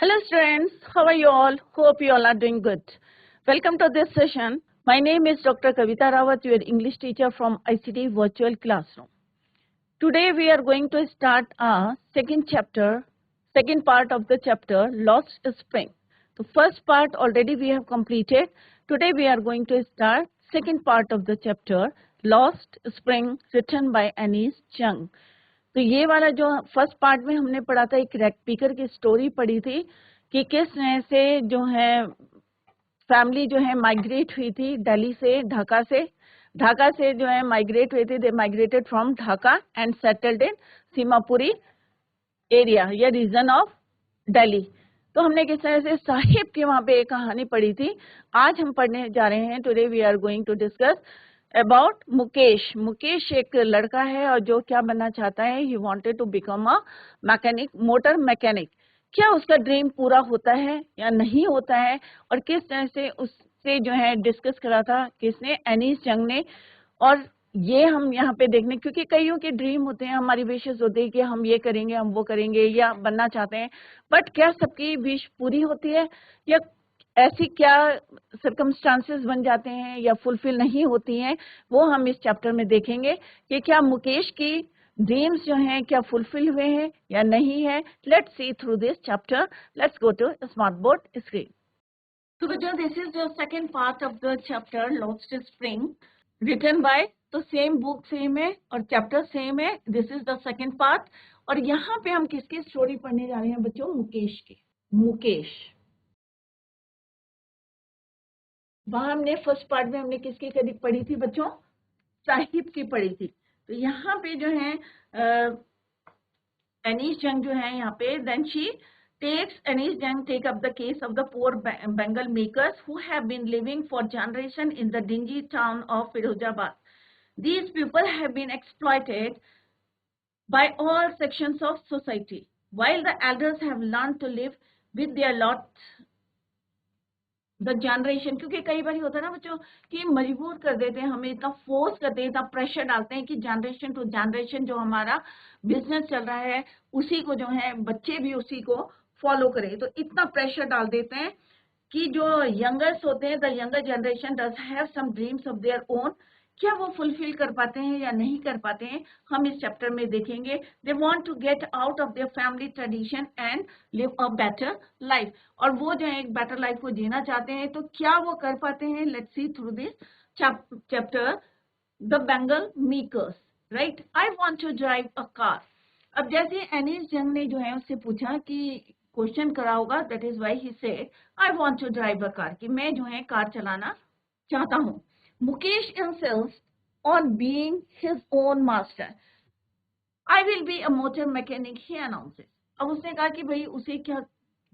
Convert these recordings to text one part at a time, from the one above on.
Hello students, how are you all? Hope you all are doing good. Welcome to this session. My name is Dr. Kavita Rawat, your English teacher from ICT Virtual Classroom. Today we are going to start our second part of the chapter, Lost Spring. The first part already we have completed. Today we are going to start second part of the chapter, Lost Spring, written by Anis Jung. तो ये वाला जो first part में हमने पढ़ा था, एक rack picker की स्टोरी पढ़ी थी कि किस तरह से जो है फैमिली जो है माइग्रेट हुई थी दिल्ली से, ढाका से जो है माइग्रेट हुई थी. They migrated from Dhaka and settled in Seemapuri area या रीजन ऑफ दिल्ली. तो हमने किस तरह से साहिब की वहां पे एक कहानी पढ़ी थी. आज हम पढ़ने जा रहे हैं. Today we are going to discuss about Mukesh. Mukesh एक लड़का है और जो क्या बनना चाहता है, he wanted to become a mechanic, motor mechanic. क्या उसका ड्रीम पूरा होता है या नहीं होता है, और किस तरह से उससे जो है डिस्कस करा था किसने, एनीस जंग ने. और ये हम यहाँ पे देखने, क्योंकि कईयों के ड्रीम होते हैं, हमारी विशेष होती है कि हम ये करेंगे, हम वो करेंगे या बनना चाहते हैं, बट क्या सबकी विश पूरी होती है या ऐसी क्या सर्कमस्टांसेस बन जाते हैं या फुलफिल नहीं होती हैं, वो हम इस चैप्टर में देखेंगे कि क्या मुकेश की ड्रीम्स जो हैं क्या फुलफिल हुए हैं या नहीं है. Let's see through this chapter. Let's go to smart board screen. तो बच्चों, this is the second part of the chapter Lost Spring, written by, तो सेम बुक सेम है और चैप्टर सेम है. This is the second part. और यहाँ पे हम किसकी स्टोरी पढ़ने जा रहे हैं बच्चों? मुकेश की. मुकेश, वहां हमने फर्स्ट पार्ट में हमने किसकी करीब पढ़ी थी बच्चों? साहिब की पढ़ी थी. तो यहाँ पे जो है एनीस जंग जो है यहाँ पे, then she Anis Jung take up the case of the poor Bengal makers who have been living for generation in the dingy town of Firozabad. These people have been exploited by all sections of society, while the elders have learned to live with their lot. The generation, क्योंकि कई बार होता है ना बच्चों कि मजबूर कर देते हैं, हमें इतना फोर्स करते हैं, इतना प्रेशर डालते हैं कि जनरेशन टू जनरेशन जो हमारा बिजनेस चल रहा है उसी को जो है बच्चे भी उसी को फॉलो करें. तो इतना प्रेशर डाल देते हैं कि जो यंगर्स होते हैं, the younger generation does have some dreams of their own. क्या वो फुलफिल कर पाते हैं या नहीं कर पाते हैं, हम इस चैप्टर में देखेंगे. They want to get out of their family tradition and live a better life. और वो जो है एक बेटर लाइफ को जीना चाहते हैं, तो क्या वो कर पाते हैं? Let's see through this chapter the bangle makers. Right, I want to drive a car. अब जैसे एनीस जंग ने जो है उससे पूछा कि क्वेश्चन करा होगा, that is why he said I want to drive a car, कि मैं जो है कार चलाना चाहता हूँ. Mukesh insists on being his own master. I will be a motor mechanic, he announces. अब उसने कहा कि भाई उसे क्या,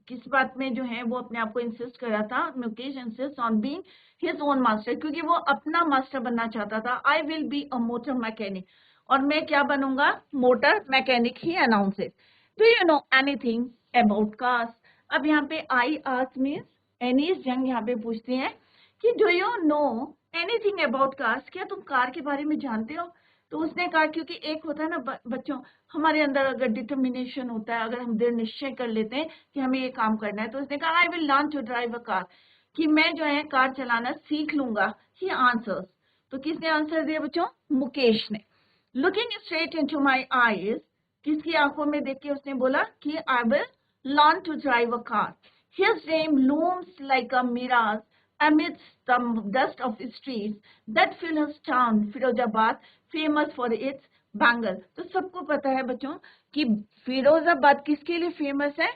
किस बात में जो है वो अपने आप को इंसिस्ट कर रहा था. Mukesh insist on being his own master, क्योंकि वो अपना मास्टर बनना चाहता था. I will be a motor mechanic, और मैं क्या बनूंगा? Motor mechanic, he announces. Do you know anything about cars? अब यहाँ पे आई आस्क मींस एनीस जंग यहाँ पे पूछते हैं कि do you know anything about cars, क्या तुम कार के बारे में जानते हो? तो उसने कहा, क्योंकि एक होता है ना बच्चों, हमारे अंदर अगर डिटर्मिनेशन होता है, अगर हम दृढ़ निश्चय कर लेते हैं कि हमें ये काम करना है, तो उसने कहा I will learn to drive a car, कि मैं जो है कार चलाना सीख लूंगा. He answers. तो किसने आंसर दिया बच्चों? मुकेश ने. Looking straight into my eyes, किसकी आंखों में देख के उसने बोला कि I will learn to drive a car. His name looms like a mirage amidst the dust of streets that fill his town, Firozabad, famous for its bangle. तो सबको पता है बच्चों कि फिरोजाबाद किसके लिए फेमस है?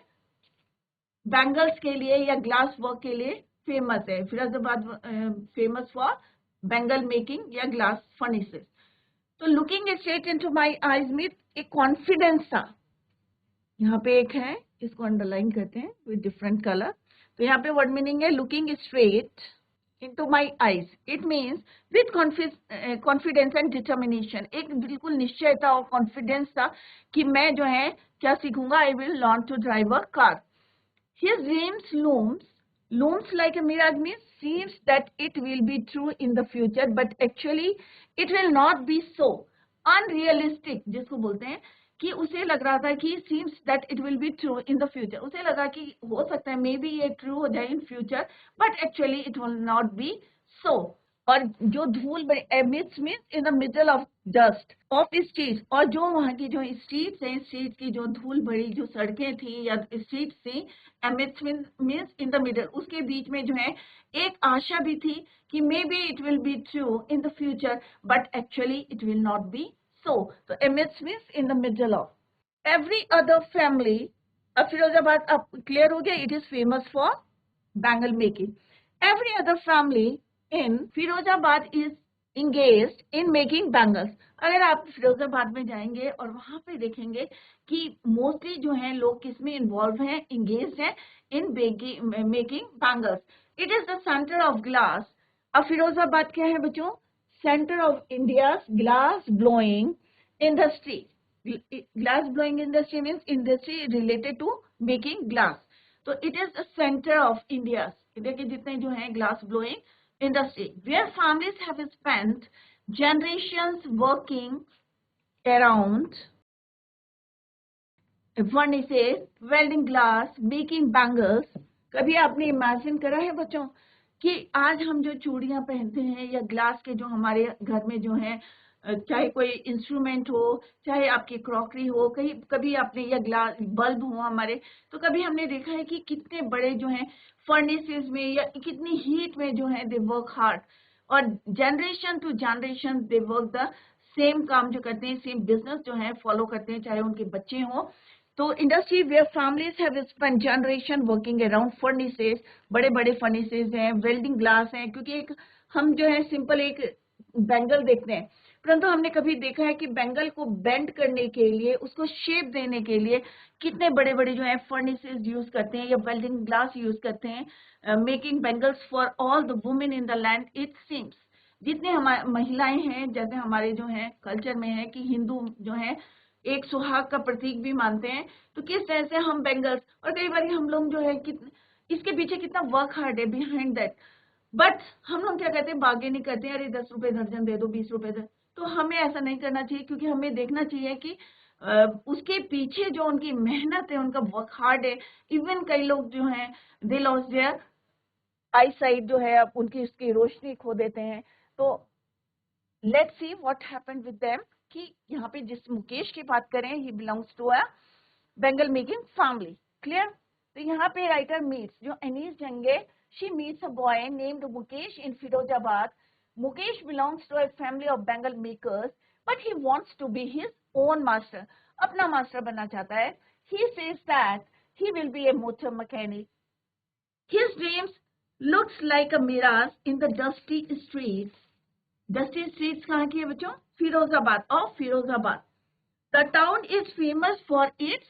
बैंगल्स के लिए या ग्लास वर्क के लिए फेमस है. Firozabad famous for bangle making या ग्लास फर्निचर. तो looking straight into my eyes में एक कॉन्फिडेंस था. यहाँ पे एक है, इसको अंडरलाइन करते हैं विद डिफरेंट कलर. तो यहाँ पे वर्ड मीनिंग है looking straight into my eyes. It means with confidence and determination. एक बिल्कुल निश्चय था और कॉन्फिडेंस था कि मैं जो है क्या सीखूंगा. I will learn to drive a car. His dreams looms like a mirage means seems that it will be true in the future, but actually it will not be so. Unrealistic जिसको बोलते हैं कि उसे लग रहा था कि seems that it will be true in the future, उसे लगा कि हो सकता है मे बी ये ट्रू हो जाए in future, but actually it will not be so. और जो धूल midst means in the middle of dust of street, और जो वहाँ की जो स्ट्रीट्स हैं, स्ट्रीट की जो धूल भरी जो सड़कें थी या स्ट्रीट थी, midst means in the middle, उसके बीच में जो है एक आशा भी थी कि may be it will be true in the future, but actually it will not B so. तो amidst means in the middle of. Every other family, अब फिरोजाबाद अब क्लियर हो गया, it is famous for bangle making. Every other family in Firozabad is engaged in making bangles. अगर आप फिरोजाबाद में जाएंगे और वहां पे देखेंगे कि मोस्टली जो है लोग किसमें इन्वॉल्व हैं, engaged हैं in making bangles. It is the center of glass. अब फिरोजाबाद क्या है बच्चों? Center of India's glass blowing industry. Glass blowing industry means industry related to making glass. So it is the center of India's, India के जितने जो हैं glass blowing industry, where families have spent generations working around furnaces, welding glass, making bangles. कभी आपने imagine करा है बच्चों कि आज हम जो चूड़ियां पहनते हैं या ग्लास के जो हमारे घर में जो है, चाहे कोई इंस्ट्रूमेंट हो, चाहे आपकी क्रॉकरी हो, कहीं कभी आपने या ग्लास बल्ब हो हमारे, तो कभी हमने देखा है कि कितने बड़े जो हैं फर्नेसेस में या कितनी हीट में जो है दे वर्क हार्ड, और generation to generation they work the same काम जो करते हैं, सेम बिजनेस जो है फॉलो करते हैं, चाहे उनके बच्चे हों। तो industry where families have spent generation working around furnaces, बड़े बड़े फर्नेसेस हैं, वेल्डिंग ग्लास हैं, क्योंकि एक हम जो है सिंपल एक बैंगल देखते हैं, परंतु हमने कभी देखा है कि बैंगल को बेंड करने के लिए, उसको शेप देने के लिए कितने बड़े बड़े जो है फर्नेसेस यूज करते हैं या वेल्डिंग ग्लास यूज करते हैं, making bangles for all the women in the land. It seems जितने हमारे महिलाएं हैं, जैसे हमारे जो है कल्चर में है कि हिंदू जो है एक सुहाग का प्रतीक भी मानते हैं, तो किस तरह से हम बैंगल्स, और कई बार हम लोग जो है इसके पीछे कितना वर्क हार्ड है बिहाइंड दैट, बट हम लोग क्या कहते हैं, बार्गेन नहीं करते हैं, अरे 10 रुपए दर्जन दे दो, 20 रुपए दे। तो हमें ऐसा नहीं करना चाहिए, क्योंकि हमें देखना चाहिए कि उसके पीछे जो उनकी मेहनत है, उनका वर्क हार्ड है। इवन कई लोग जो हैं दे लॉस देयर आई साइट, जो है अब उनकी उसकी रोशनी खो देते हैं। तो let's see what happened with them, कि यहाँ पे जिस मुकेश की बात करें, he belongs to a bangle making family. Clear? तो यहाँ पे राइटर मीट्स, जो Anees Jung, she meets a boy named Mukesh in Firozabad. Mukesh belongs to a family of bangle makers, but he wants to be his own master, अपना master बनना चाहता है। He says that he will be a motor mechanic. His dreams looks like a mirage in the dusty streets. Dusty streets कहाँ की है बच्चों? Firozabad, of Firozabad. The town is famous for its,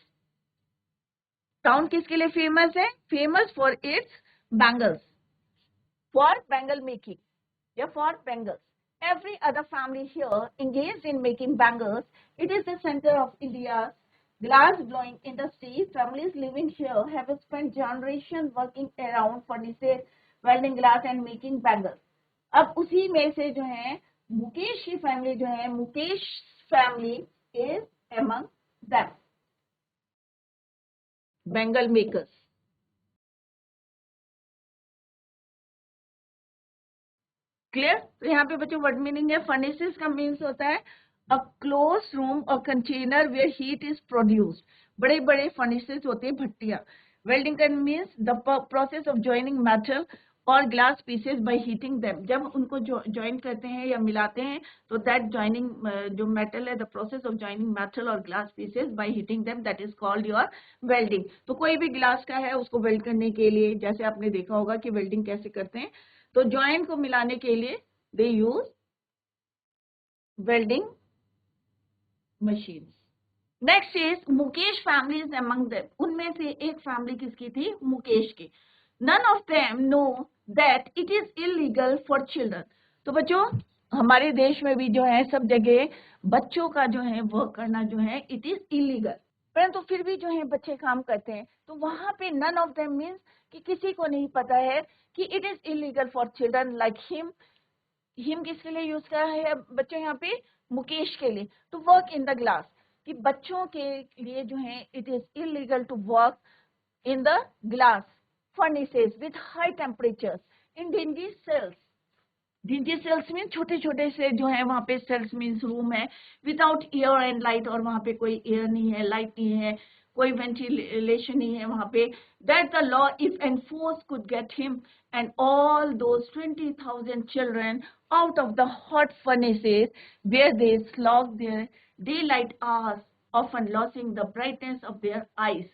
town किसके लिए फेमस है? Famous for its bangles, for bangle making या for bangles. Every other family here engaged in making bangles. It is the center of India's glass blowing industry. Families living here have spent generations working around furnaces, welding glass and making bangles. अब उसी में से जो है मुकेश की family जो है, Mukesh family is among them. Bangle makers. Clear? तो यहाँ पे बच्चों वर्ड मीनिंग है, फर्नेसेस का मीन्स होता है अ क्लोज रूम और container where heat is produced. बड़े बड़े फर्नेसेस होते हैं, भट्टियां. वेल्डिंग का means the process of joining metal और glass pieces by heating them. जब उनको ज्वाइन करते हैं या मिलाते हैं, तो दैट जॉइनिंग जो मेटल है, the process of joining metal और glass pieces by heating them, that is called your welding. तो कोई भी ग्लास का है, उसको वेल्ड करने के लिए, जैसे आपने देखा होगा कि वेल्डिंग कैसे करते हैं, तो जॉइंट को मिलाने के लिए they use welding machine. Next is Mukesh family is among them. उनमें से एक फैमिली किसकी थी? मुकेश की. None of them know that it is illegal for children. तो बच्चों हमारे देश में भी जो है सब जगह बच्चों का जो है वर्क करना जो है इट इज इलीगल, परंतु फिर भी जो है बच्चे काम करते हैं. तो वहां पे नन ऑफ देम मीन्स कि किसी को नहीं पता है कि it is illegal for children like him. Him किसके लिए यूज करा है बच्चों यहाँ पे? मुकेश के लिए. तो वर्क इन द ग्लास, कि बच्चों के लिए जो है it is illegal to work in the glass furnaces with high temperatures in dingy cells. dingy cells means छोटे छोटे से जो है वहां पे cells means room है without air and light, और वहां पे कोई air नहीं है, light नहीं है, कोई ventilation नहीं है वहां पे. That the law if enforced could get him and all those 20,000 children out of the hot furnaces where they slog their daylight hours, often losing the brightness of their eyes.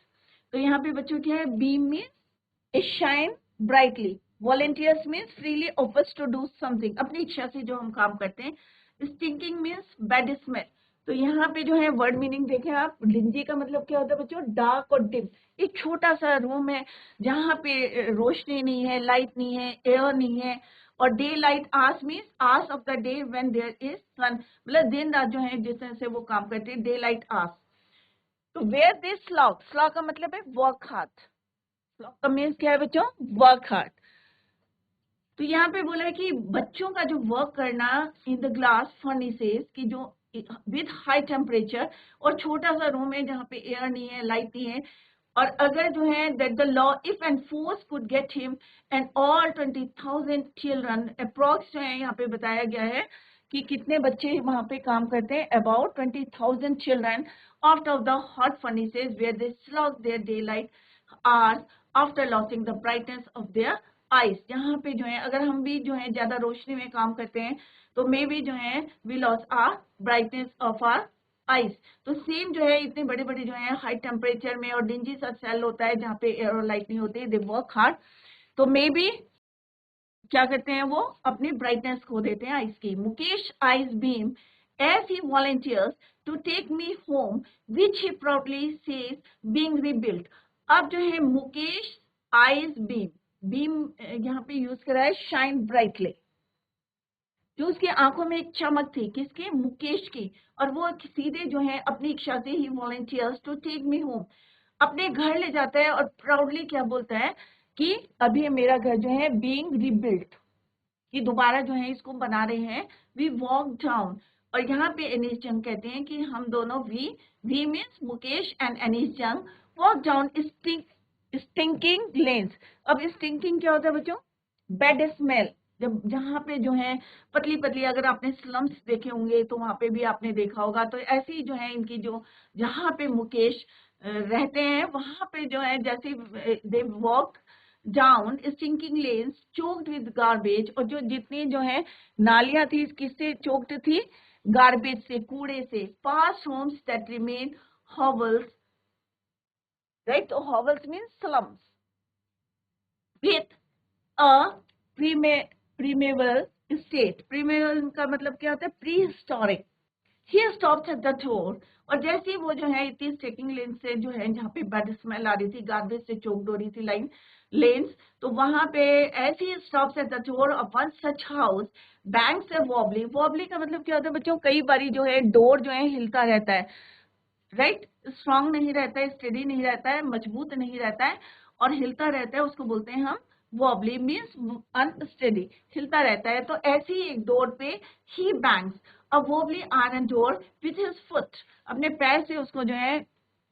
तो यहाँ पे बच्चों क्या है, beam means shine brightly, volunteers means freely offers to do something, अपनी इच्छा से जो हम काम करते हैं. stinking means bad smell. तो यहाँ पे जो है वर्ड मीनिंग देखें आप, डिंजी का मतलब क्या होता है बच्चों, डार्क और डिम. एक छोटा सा रूम है जहाँ पे रोशनी नहीं है, लाइट नहीं है, एयर नहीं है. और daylight hours means hours of the day when there is sun, मतलब दिन रात जो है जिस तरह से वो काम करते हैं, डे लाइट आवर्स. तो वेयर दिस स्लॉग, स्लॉग का मतलब है वर्क हार्ड. स्लॉग का मीन्स क्या है बच्चों, वर्क हार्ड. तो यहाँ पे बोला है कि बच्चों का जो वर्क करना इन द ग्लास फर्नेसेस की जो विद हाई टेम्परेचर, और छोटा सा रूम है जहाँ पे एयर नहीं है, लाइट नहीं है. और अगर जो है that the law if and force could get him and all 20,000 children, approx जो है यहाँ पे बताया गया है कि कितने बच्चे वहां पे काम करते हैं, about 20,000 children out of the hot furnaces where they slog their daylight hours after losing the brightness of their eyes. यहाँ पे जो है अगर हम भी जो है ज्यादा रोशनी में काम करते हैं तो मे भी जो है we lost our brightness of our eyes. तो सेम जो है इतने बड़े बड़े जो है हाई टेम्परेचर में और डिंजी सा सेल होता है जहाँ पे एयर और लाइट नहीं होती, दे वर्क हार्ड. तो मे बी क्या करते हैं, वो अपनी ब्राइटनेस खो देते हैं आइस की. Mukesh ice beam as he volunteers to take me home, which he proudly says being rebuilt. अब जो है मुकेश आइस बीम, बीम यहाँ पे यूज करा है शाइन ब्राइटली, जो उसकी आंखों में एक चमक थी, किसके, मुकेश की. और वो सीधे जो है अपनी इच्छा से he volunteers to take me home, अपने घर ले जाता है. और प्राउडली क्या बोलता है कि अभी मेरा घर जो है बीइंग रिबिल्ट, कि दोबारा जो है इसको बना रहे हैं. वी वॉक डाउन, और यहाँ पे एनीस जंग कहते हैं कि हम दोनों we means Mukesh and Anees Jung walk down stinking lanes. अब स्टिंकिंग क्या होता है बच्चों, बैड स्मेल. जब जहाँ पे जो है पतली पतली, अगर आपने स्लम्स देखे होंगे तो वहां पे भी आपने देखा होगा, तो ऐसे ही जो है इनकी जो जहाँ पे मुकेश रहते हैं वहां पे जो है जैसे they walk down stinking lens choked with garbage, और जो जितनी जो है नालियां थी किससे चोक्ड थी, गार्बेज से, कूड़े से. Past homes that remain hovels, right. तो hovels means slums with a primeval state. primeval का मतलब क्या होता है, prehistoric. He stops at the door, और जैसे ही वो जो है इतनी स्टेकिंग लेन से जो है जहाँ पे बैड स्मेल आ रही थी, गार्बेज से चोक्ड हो रही थी लाइन लेन्स, तो वहां पे ऐसे ही stops at the door of one such house. Bangs है वॉबली. वॉबली का मतलब क्या होता है बच्चों, कई बारी जो है डोर जो है हिलता रहता है, राइट. स्ट्रांग नहीं रहता है, स्टेडी नहीं रहता है, मजबूत नहीं रहता है, और हिलता रहता है, उसको बोलते हैं हम वॉबली, मीन्स अनस्टेडी, हिलता रहता है. तो ऐसी ही एक डोर पे he bangs a wobbly iron door with his foot, अपने पैर से उसको जो है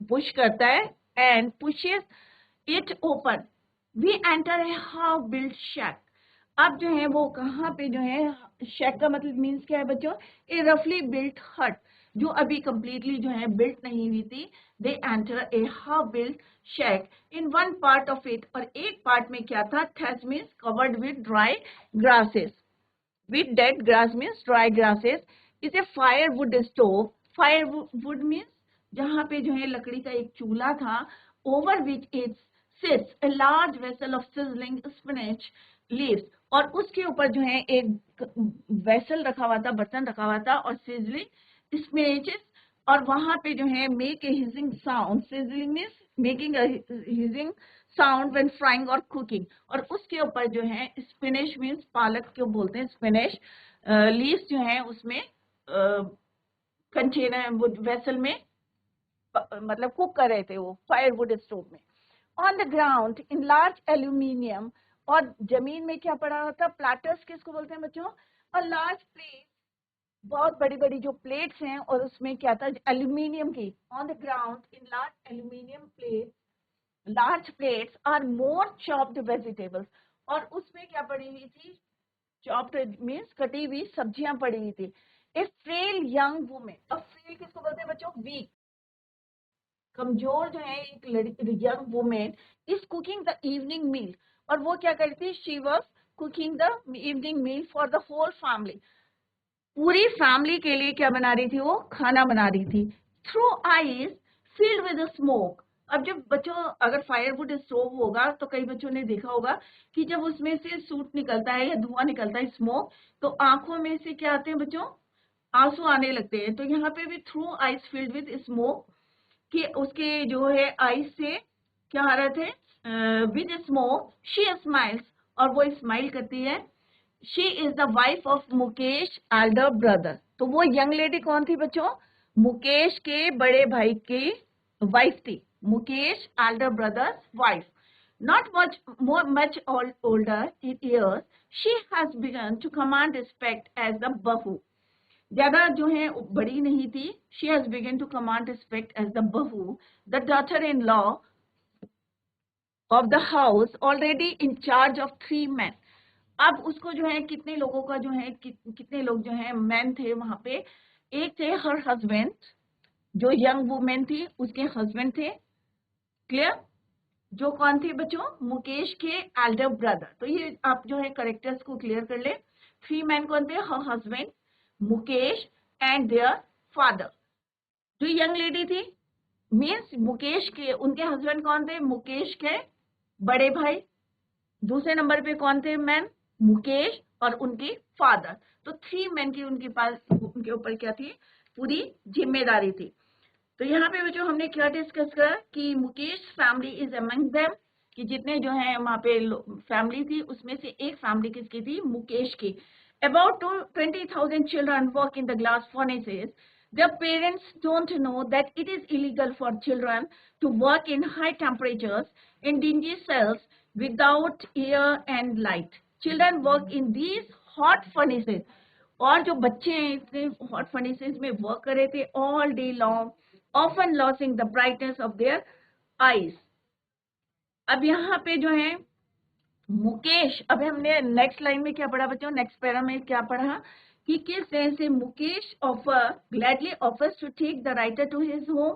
पुश करता है, and pushes it open. We enter a half built shack. अब जो है वो कहाँ पे जो है, शैक का मतलब मीन्स क्या है बच्चों, ए रफली बिल्ट हट, जो अभी कंप्लीटली जो है बिल्ट नहीं हुई थी. They enter a half built shack in one part of it, और एक पार्ट में क्या था, thatch means covered with dry grasses, with dead grass means dry grasses. Is a firewood stove. Firewood means जहाँ पे जो है लकड़ी का एक चूल्हा था, over which it sits a large vessel of sizzling spinach leaves, और उसके ऊपर जो है एक वेसल रखा हुआ था, बर्तन रखा हुआ था, और सिजलिंग स्पिनचेस, और वहां पे जो है make a hissing sound. Sizzling means making hissing sound when frying और कुकिंग, और उसके ऊपर जो है स्पिनच मीन्स पालक को बोलते हैं स्पिनच, लीव्स जो है उसमें कंटेनर वेसल में मतलब कुक कर रहे थे वो फायरवुड स्टोव में. On the ground in large aluminium, और जमीन में क्या पड़ा होता, प्लाटर्स किसको बोलते हैं बच्चों, अ लार्ज प्लेट बहुत बड़ी बड़ी जो प्लेट्स हैं, और उसमें क्या था, एल्यूमिनियम की, on the ground in large aluminium plate, large plates are more chopped vegetables, और उसमें क्या पड़ी हुई थी, चॉप्ड मीन्स कटी हुई सब्जियां पड़ी हुई थी। ए फ्रेल यंग वुमेन, अब फ्रेल किसको बोलते हैं बच्चों, वीक, कमजोर जो है एक लड़की, young women is cooking the evening meal, और वो क्या करती थी, she was cooking the evening meal for the whole family, पूरी फैमिली के लिए क्या बना रही थी, वो खाना बना रही थी। Through eyes field with smoke, अब जब बच्चों अगर फायरवुड स्टोव होगा तो कई बच्चों ने देखा होगा कि जब उसमें से सूट निकलता है या धुआं निकलता है, स्मोक, तो आंखों में से क्या आते हैं बच्चों, आंसू आने लगते हैं। तो यहाँ पे भी through eyes field with smoke, कि उसके जो है आईज से क्या आ रहे थे, विद स्मोक शी स्माइल्स, और वो स्माइल करती है। She is the wife of Mukesh Elder brother, तो वो यंग लेडी कौन थी बच्चों, मुकेश के बड़े भाई की वाइफ थी, Mukesh Elder brother wife, not much older in years, she has begun to command respect as the bahu, ज्यादा जो है बड़ी नहीं थी, she has begun to command respect as the bahu, the daughter-in-law of the house, already in charge of 3 men। अब उसको जो है कितने लोगों का जो है कितने लोग जो है मैन थे वहां पे, एक थे हर हस्बैंड, जो यंग वुमेन थी उसके हस्बैंड थे, क्लियर, जो कौन थे बच्चों, मुकेश के एल्डर ब्रदर। तो ये आप जो है करेक्टर्स को क्लियर कर ले। 3 मैन कौन थे, her husband, Mukesh and their father. जो यंग लेडी थी मीन्स मुकेश के, उनके हस्बैंड कौन थे, मुकेश के बड़े भाई, दूसरे नंबर पे कौन थे मैन, मुकेश और उनके फादर। तो 3 मैन की उनके पास, उनके ऊपर क्या थी, पूरी जिम्मेदारी थी। तो यहाँ पे जो हमने क्या डिस्कस करा कि Mukesh family is among them, कि जितने जो है वहां पे फैमिली थी उसमें से एक फैमिली किसकी थी, मुकेश की। About 20,000 children work in the glass furnaces. The parents don't know that it is illegal for children to work in high temperatures in dingy cells without air and light. Children work in these hot furnaces. और जो बच्चे हैं इतने hot furnaces में work कर रहे थे all day long, often losing the brightness of their eyes. अब यहाँ पे जो है मुकेश, अब हमने नेक्स्ट लाइन में क्या पढ़ा बच्चों, नेक्स्ट पैरा में क्या पढ़ा कि किस तरह से Mukesh offer gladly offers to take the writer to his home,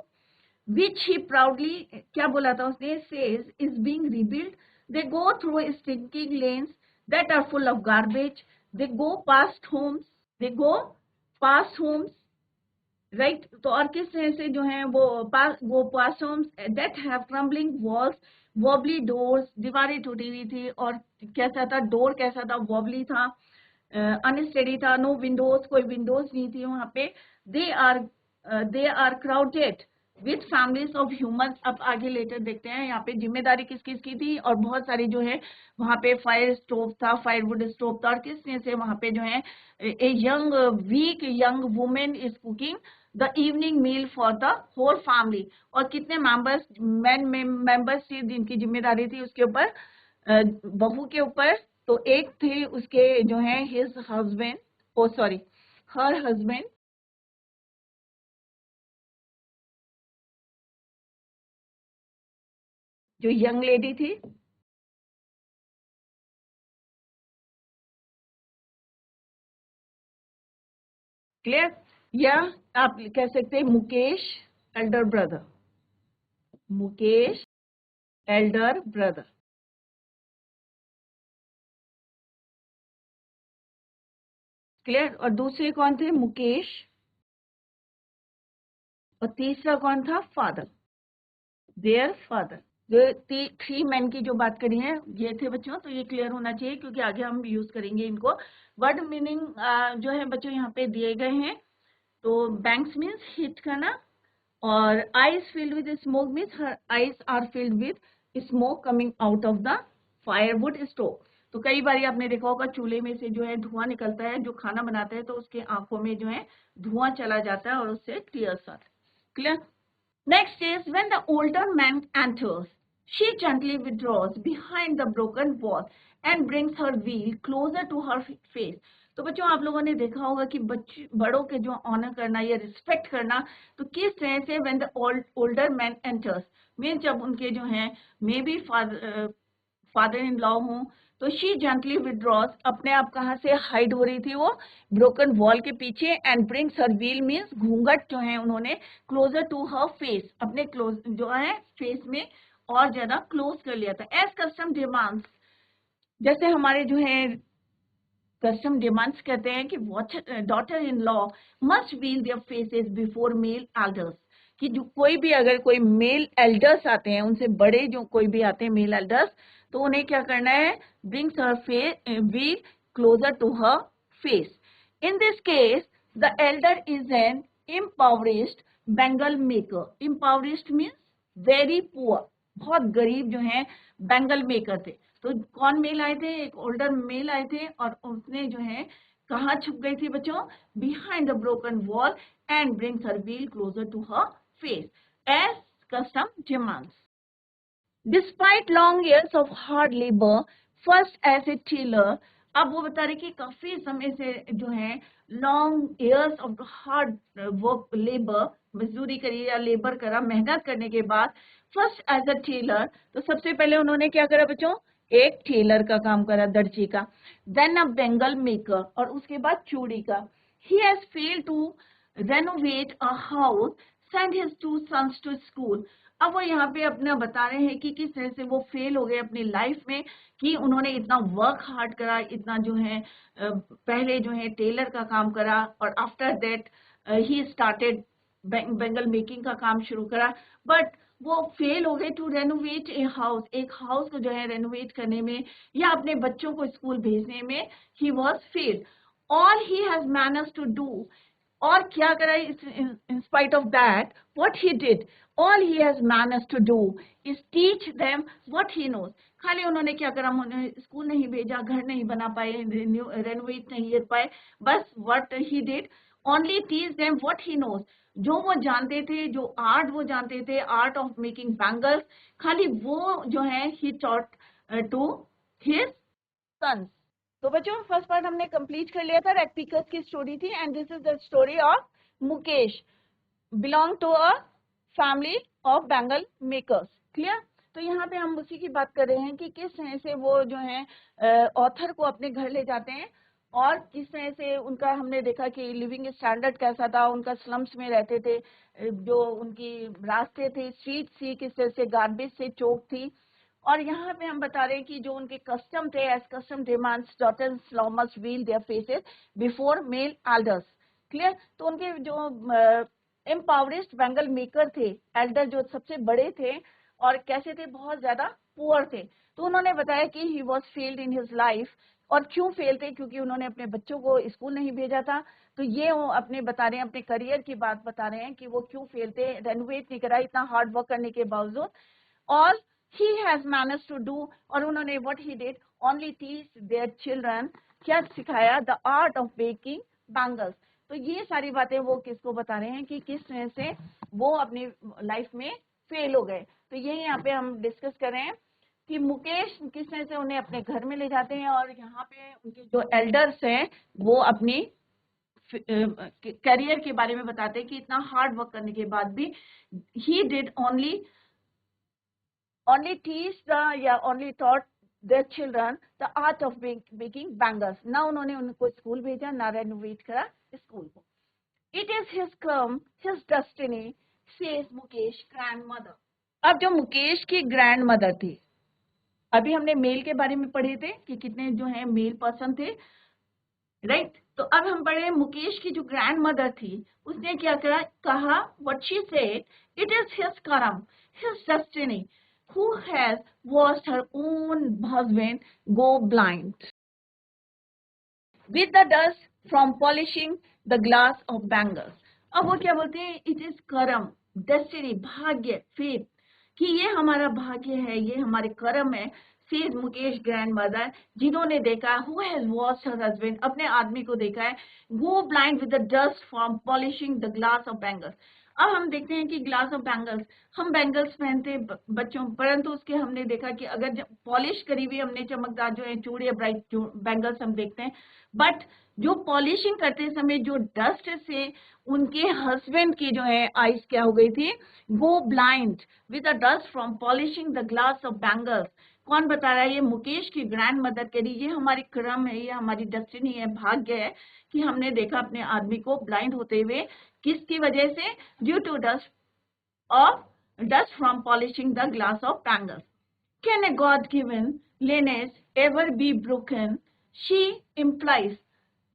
which he proudly, क्या बोला था उसने, says is being rebuilt. They go through stinking lanes that are full of garbage. They go past homes. They go past homes, right? तो और किस तरह से जो है वो past homes that have crumbling walls, wobbly doors, दीवारें टूटी हुई थी, और कैसा था डोर, कैसा था, wobbly था, अनस्टेडी था, नो विंडोज, कोई विंडोज नहीं थी वहां पे। They are crowded with families of humans. अब आगे लेटर देखते हैं यहाँ पे जिम्मेदारी किस किस की थी, और बहुत सारी जो है वहां पे फायर स्टोव था, फायरवुड स्टोव था, और किस तरह से वहां पे जो है a young weak young women is cooking the evening meal for the whole family. और कितने मेंबर्स मेंबर्स थी जिनकी जिम्मेदारी थी उसके ऊपर, बहू के ऊपर, तो एक थे उसके जो है हिज हस्बैंड, ओ सॉरी हर हस्बैंड, जो यंग लेडी थी, क्लियर, या आप कह सकते हैं Mukesh Elder brother, Mukesh Elder brother, clear. और दूसरे कौन थे, मुकेश, और तीसरा कौन था, फादर, देयर फादर। जो 3 मैन की जो बात करी है ये थे बच्चों, तो ये क्लियर होना चाहिए क्योंकि आगे हम यूज करेंगे इनको। वर्ड मीनिंग जो है बच्चों यहाँ पे दिए गए हैं। तो बैंक्स मीन्स हिट करना, और eyes filled with smoke means her eyes are filled with smoke coming out of the firewood stove। तो कई बार आपने देखा होगा चूल्हे में से जो है धुआं निकलता है, जो खाना बनाता है तो उसके आंखों में जो है धुआं चला जाता है और उससे टीयर्स आते हैं, clear. Next is when the older man enters, she gently withdraws behind the broken wall and brings her wheel closer to her face। तो बच्चों आप लोगों ने देखा होगा कि बड़ों के जो ऑनर करना या रिस्पेक्ट करना, तो किस तरह से when the older man enters, mean जब उनके जो हैं may be father in law हूँ, तो शी जेंटली विड्रॉज, अपने आप कहाँ से हाइड हो रही थी वो, ब्रोकन वॉल के पीछे, and brings her wheel means घूंघट जो है उन्होंने क्लोजर टू हर फेस, अपने क्लोज जो है फेस में और ज्यादा क्लोज कर लिया था। एज कस्टम डिमांड्स, जैसे हमारे जो है कस्टम डिमांड्स कहते हैं कि daughter in law must veil their faces before male elders, कि जो कोई भी अगर कोई मेल एल्डर्स आते हैं, उनसे बड़े जो कोई भी आते हैं मेल एल्डर्स, तो उन्हें क्या करना है, brings her face wheel closer to her face. In this case the elder is an impoverished bangle maker. Impoverished means very poor, बहुत गरीब जो है बैंगल मेकर थे। तो कौन मेल आए थे, एक ओल्डर मेल आए थे, और उसने जो है कहाँ छुप गई थी बच्चों, behind the broken wall, and brings her veil closer to her face as custom demands. Despite long years of hard labour, first as a tailor, अब वो बता रहे कि काफी समय से जो है long years of hard work labour, मजदूरी करी या लेबर करा, मेहनत करने के बाद फर्स्ट एज अ टेलर, तो सबसे पहले उन्होंने क्या करा बच्चों, एक टेलर का काम करा, दर्जी का, देन अ बेंगल मेकर, और उसके बाद चूड़ी का। He has failed to renovate a house, send his two sons to school. अब वो यहाँ पे अपना बता रहे हैं कि किस तरह से वो फेल हो गए अपनी लाइफ में, कि उन्होंने इतना वर्क हार्ड करा, इतना जो है पहले जो है टेलर का काम करा, और after that he started Bengal making का काम शुरू करा, बट वो फेल हो गए टू रेनोवेट ए हाउस, एक हाउस को जो है रेनोवेट करने में या अपने बच्चों को स्कूल भेजने में। He was failed. All he has managed to do, और क्या करा, in spite of that what he did, all he has managed to do is teach them what he knows। खाली उन्होंने क्या करा, उन्होंने स्कूल नहीं भेजा, घर नहीं बना पाए, रेनोवेट नहीं कर पाए, बस what he did only teach them what he knows, जो वो जानते थे, जो आर्ट वो जानते थे, आर्ट ऑफ मेकिंग बैंगल्स, खाली वो जो है he taught to his sons। तो बच्चों फर्स्ट पार्ट हमने कंप्लीट कर लिया था, रेड पिकर्स की स्टोरी थी, and this is the story of Mukesh, belong to a family of bangle makers. Clear? तो यहाँ पे हम उसी की बात कर रहे हैं कि किस तरह से वो जो है ऑथर को अपने घर ले जाते हैं, और किस तरह से उनका हमने देखा कि लिविंग स्टैंडर्ड कैसा था, उनका स्लम्स में रहते थे, जो उनकी रास्ते थे, स्ट्रीट थी, किस तरह से गार्बेज से चौक थी, और यहाँ पे हम बता रहे हैं कि जो उनके कस्टम थे, as custom demands daughters law must veil their faces before male elders. Clear? तो उनके जो एम्पावरिस्ट बैंगल मेकर थे, एल्डर जो सबसे बड़े थे, और कैसे थे, बहुत ज्यादा पुअर थे, तो उन्होंने बताया कि ही was failed in his life. और क्यों फेल थे, क्योंकि उन्होंने अपने बच्चों को स्कूल नहीं भेजा था। तो ये वो अपने बता रहे हैं, अपने करियर की बात बता रहे हैं कि वो क्यों फेल थे, रेनोवेट नहीं करा इतना हार्ड वर्क करने के बावजूद, और he has managed to do, और उन्होंने what he did only teach their children, क्या सिखाया, the art of making bangles। तो ये सारी बातें वो किसको बता रहे हैं कि किस तरह से वो अपनी लाइफ में फेल हो गए। तो यही यहाँ पे हम डिस्कस कर रहे हैं कि मुकेश किस तरह से उन्हें अपने घर में ले जाते हैं, और यहाँ पे उनके जो एल्डर्स हैं वो अपनी करियर के बारे में बताते हैं कि इतना हार्ड वर्क करने के बाद भी he did only teach only taught their children the art of making bangles। ना उन्होंने उनको स्कूल भेजा, ना रेनोवेट करा स्कूल को। It is his कर्म, his destiny, says Mukesh grandmother। अब जो मुकेश की ग्रैंड मदर थी, अभी हमने मेल के बारे में पढ़े थे कि कितने जो है मेल पर्सन थे, राइट? तो अब हम पढ़े मुकेश की जो ग्रैंड मदर थी, उसने क्या कहा, what she said, it is his कर्म, his destiny, who has watched her own husband go blind with the dust from polishing the glass of bangles। अब वो क्या बोलते हैं, it is कर्म, destiny, भाग्य, fate, कि ये हमारा भाग्य है, ये हमारे कर्म है। सेज मुकेश ग्रैंड मदर, जिन्होंने देखा, who has watched her husband, अपने आदमी को देखा है, go blind with the dust from polishing the glass of bangles. अब हम देखते हैं कि ग्लास ऑफ बैंगल्स, हम बैंगल्स पहनते बच्चों, परंतु उसके हमने देखा कि अगर पॉलिश करी हुई हमने चमकदार जो है चूड़ी या ब्राइट बैंगल्स हम देखते हैं, बट जो पॉलिशिंग करते समय जो डस्ट से उनके हस्बैंड की जो है आईज क्या हो गई थी, go blind with the dust from polishing the glass of bangles. कौन बता रहा है? ये मुकेश की ग्रैंड मदर कह रही, ये हमारी क्रम है, ये हमारी डेस्टिनी है, भाग्य है कि हमने देखा अपने आदमी को ब्लाइंड होते हुए। किसकी वजह से? Due to dust from polishing the glass of bangles. Can a God-given lineage ever be broken? She implies.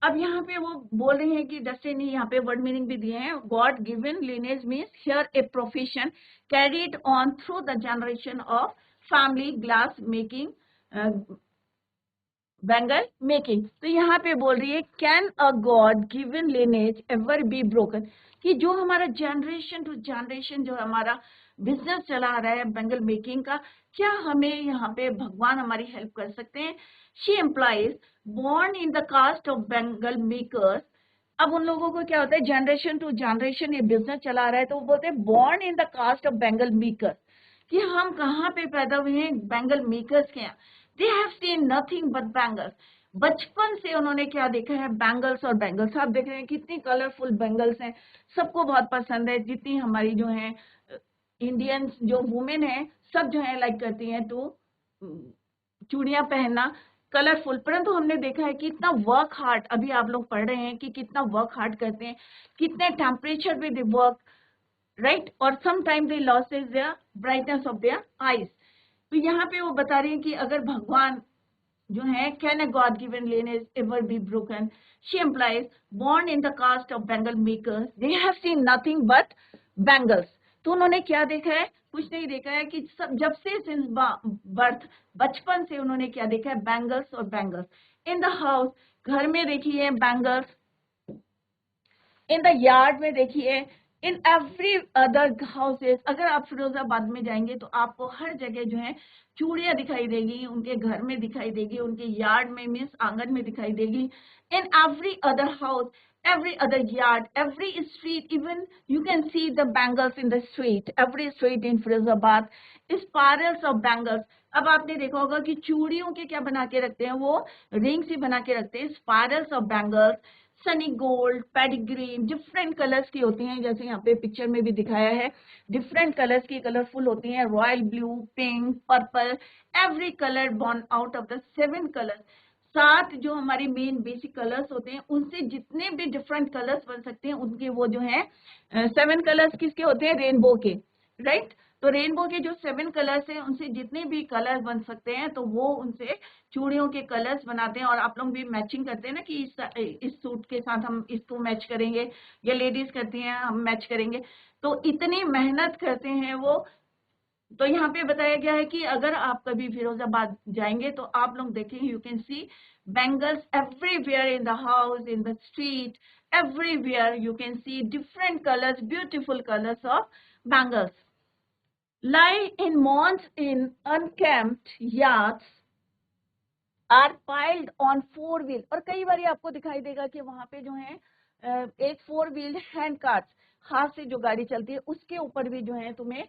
अब यहाँ पे वो बोल रहे हैं कि डेस्टिनी, यहाँ पे वर्ड मीनिंग भी दिए हैं। God given lineage means here a profession carried on through the generation of family glass making, bangle making. तो यहाँ पे बोल रही है can a God given lineage ever be broken, कि जो हमारा जनरेशन टू जनरेशन जो हमारा बिजनेस चला आ रहा है बैंगल मेकिंग का, क्या हमें यहाँ पे भगवान हमारी हेल्प कर सकते हैं? She employs born in the caste of bangle makers. अब उन लोगों को क्या होता है, जनरेशन टू जनरेशन ये बिजनेस चला आ रहा है, तो वो बोलते हैं born in the caste of bangle makers, कि हम कहाँ पे पैदा हुए हैं? बैंगल मेकर्स के यहाँ। They have seen nothing but bangles. बचपन से उन्होंने क्या देखा है? बैंगल्स और बैंगल्स। आप देख रहे हैं कितनी कलरफुल बैंगल्स हैं, सबको बहुत पसंद है। जितनी हमारी जो है इंडियंस जो वुमेन है, सब जो है लाइक करती हैं तो चूड़ियां पहनना कलरफुल। परंतु हमने देखा है कि इतना वर्क हार्ड, अभी आप लोग पढ़ रहे हैं कि कितना वर्क हार्ड करते हैं, कितने टेम्परेचर में दे वर्क, राइट, और sometime they losses their brightness of their eyes. तो यहाँ पे वो बता रही है कि अगर भगवान जो है, can a god given lineage ever be broken? She implies born in the caste of Bengal makers, they have seen nothing but bangles. तो उन्होंने क्या देखा है? कुछ नहीं देखा है, कि सब जब से सिंस बर्थ, बचपन से उन्होंने क्या देखा है? बैंगल्स और बैंगल्स। इन द हाउस, घर में देखिए बैंगल्स, इन द यार्ड में देखिए, इन एवरी अदर हाउसेस। अगर आप फिरोजाबाद में जाएंगे तो आपको हर जगह जो है चूड़ियां दिखाई देगी, उनके घर में दिखाई देगी, उनके यार्ड में मीन्स आंगन में दिखाई देगी। In every other house, every other yard, every street, even you can see the bangles in the street, every street in Firozabad, spirals of bangles. अब आपने देखा होगा कि चूड़ियों के क्या बना के रखते हैं? वो रिंग्स ही बना के रखते हैं, spirals of bangles, sunny gold, paddy green, different colours की होती हैं, जैसे यहाँ पे पिक्चर में भी दिखाया है, डिफरेंट कलर्स की, कलरफुल होती हैं, royal blue, pink, purple, every colour born out of the 7 colours. 7 जो हमारे मेन बेसिक कलर्स होते हैं, उनसे जितने भी डिफरेंट कलर्स बन सकते हैं, उनके वो जो है 7 कलर्स किसके होते हैं? रेनबो के, राइट। तो रेनबो के जो 7 कलर्स हैं, उनसे जितने भी कलर बन सकते हैं, तो वो उनसे चूड़ियों के कलर्स बनाते हैं। और आप लोग भी मैचिंग करते हैं ना, कि इस सूट के साथ हम इसको मैच करेंगे, या लेडीज करती हैं हम मैच करेंगे, तो इतनी मेहनत करते हैं वो। तो यहाँ पे बताया गया है कि अगर आप कभी फिरोजाबाद जाएंगे तो आप लोग देखेंगे, you can see bangles everywhere in the house, in the street, everywhere you can see different colors, beautiful colors of bangles. Lie in mounds in unkempt yards are piled on 4 wheel। और कई बार आपको दिखाई देगा कि वहां पे जो है एक 4 व्हील्ड हैंड कार्ट, हाथ से जो गाड़ी चलती है, उसके ऊपर भी जो है तुम्हें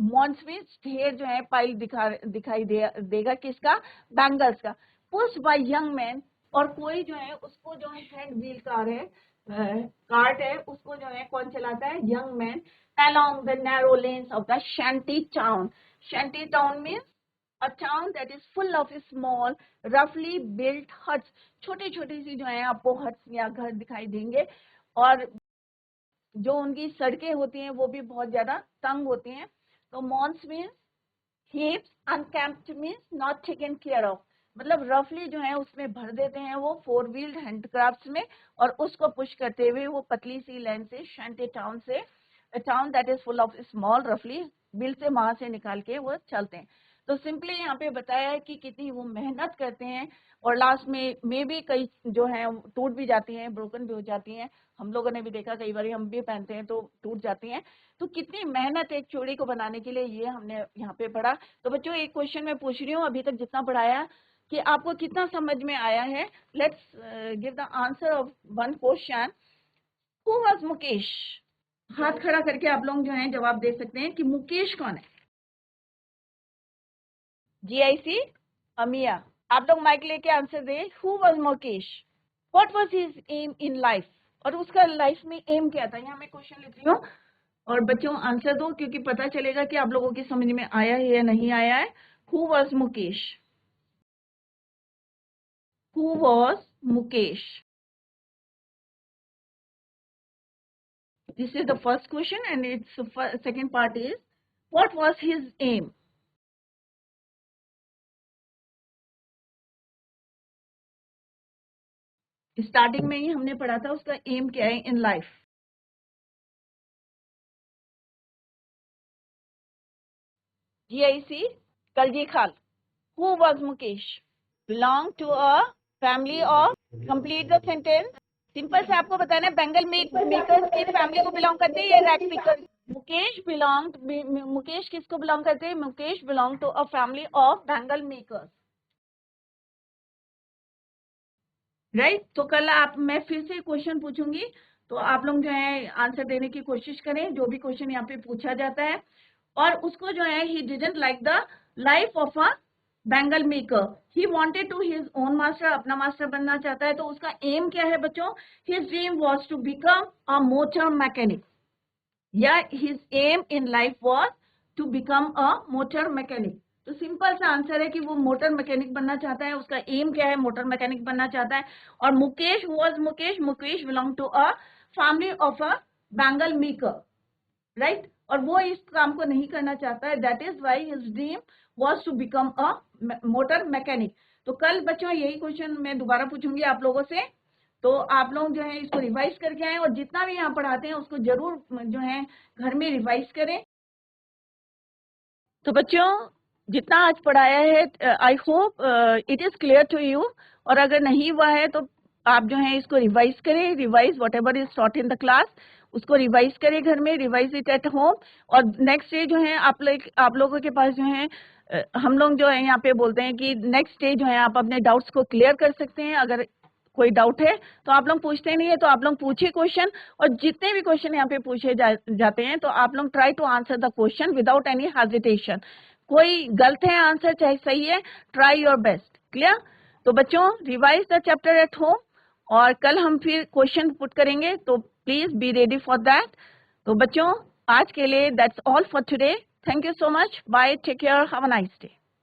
मॉन्स में ढेर जो है पाइल दिखाई देगा, किसका? बैंगल्स का। पुश बाय यंग मैन, और कोई जो है उसको जो है हैंड व्हील कार है, कार्ट है, उसको जो है कौन चलाता है? Young man. along the narrow lanes of the shanty town. Shanty town means a town that is full of small roughly built huts। छोटी छोटी सी जो है आपको हट्स या घर दिखाई देंगे, और जो उनकी सड़कें होती हैं वो भी बहुत ज्यादा तंग होती हैं। तो mounds means heaps, unkempt means not taken care of, मतलब रफली जो है उसमें भर देते हैं वो 4 व्हील्ड हैंडक्राफ्ट्स में, और उसको पुश करते हुए वो पतली सी लाइन से शैंटी टाउन से, town that is full of small रफली बिल से वहां से निकाल के वो चलते हैं। तो सिंपली यहाँ पे बताया है कि कितनी वो मेहनत करते हैं, और लास्ट में भी कई जो है टूट भी जाती हैं, ब्रोकन भी हो जाती हैं। हम लोगों ने भी देखा, कई बार हम भी पहनते हैं तो टूट जाती हैं। तो कितनी मेहनत एक चूड़ी को बनाने के लिए, ये हमने यहाँ पे पढ़ा। तो बच्चों एक क्वेश्चन मैं पूछ रही हूँ अभी तक जितना पढ़ाया, कि आपको कितना समझ में आया है? Let's give the answer of one question. Who was Mukesh? हाथ खड़ा करके आप लोग जो है जवाब दे सकते हैं कि मुकेश कौन है। GIC अमिया, आप लोग माइक लेके answer they. Who was Mukesh? What was his aim in life, और उसका लाइफ में एम क्या था। यहाँ मैं क्वेश्चन लिख रही हूँ और बच्चों आंसर दो, क्योंकि पता चलेगा कि आप लोगों की समझ में आया है या नहीं आया है। Who was Mukesh? Who was Mukesh? This is the first question, and its second part is, what was his aim? Starting में ही हमने पढ़ा था उसका एम क्या है इन लाइफ। GIC कलजी खाल। Who was Mukesh? Belong to a family of, complete the sentence। Simple से आपको बताना है, बेंगल मेकर्स की फैमिली को बिलोंग करते हैं या रैग पिकर। मुकेश किसको बिलोंग करते हैं? Mukesh belong to a family of bangle makers, right. तो कल मैं फिर से क्वेश्चन पूछूंगी, तो आप लोग जो है आंसर देने की कोशिश करें, जो भी क्वेश्चन यहाँ पे पूछा जाता है। और उसको जो है, he didn't like the life of a bangle maker, he wanted to his own master, अपना मास्टर बनना चाहता है। तो उसका एम क्या है बच्चों? His dream was to become a motor mechanic, या his aim in life was to become a motor mechanic. तो सिंपल सा आंसर है कि वो मोटर मैकेनिक बनना चाहता है, उसका एम क्या है? मोटर मैकेनिक बनना चाहता है। और Mukesh was Mukesh belong to a family of a bangle maker, right. और वो इस काम को नहीं करना चाहता है, that is why his dream was to become a motor mechanic. तो कल बच्चों यही क्वेश्चन मैं दोबारा पूछूंगी आप लोगों से, तो आप लोग जो है इसको रिवाइज करके आए, और जितना भी यहाँ पढ़ाते हैं उसको जरूर जो है घर में रिवाइज करें। तो बच्चों जितना आज पढ़ाया है, I hope it is clear to you. और अगर नहीं हुआ है तो आप जो है इसको रिवाइज करें, revise what ever is taught in the class, उसको रिवाइज करें घर में, रिवाइज इट एट होम। और नेक्स्ट डे जो है आप लोगों के पास जो है, हम लोग जो है यहाँ पे बोलते हैं कि नेक्स्ट डे जो है आप अपने डाउट्स को क्लियर कर सकते हैं। अगर कोई डाउट है तो आप लोग पूछते नहीं है, तो आप लोग पूछिए क्वेश्चन, और जितने भी क्वेश्चन यहाँ पे पूछे जाते हैं तो आप लोग try to answer the question without any hesitation. कोई गलत है आंसर चाहे सही है, ट्राई योर बेस्ट। क्लियर? तो बच्चों revise the chapter at home, और कल हम फिर क्वेश्चन पुट करेंगे, तो please be ready for that. तो बच्चों आज के लिए that's all for today. Thank you so much, bye, take care, have a nice day.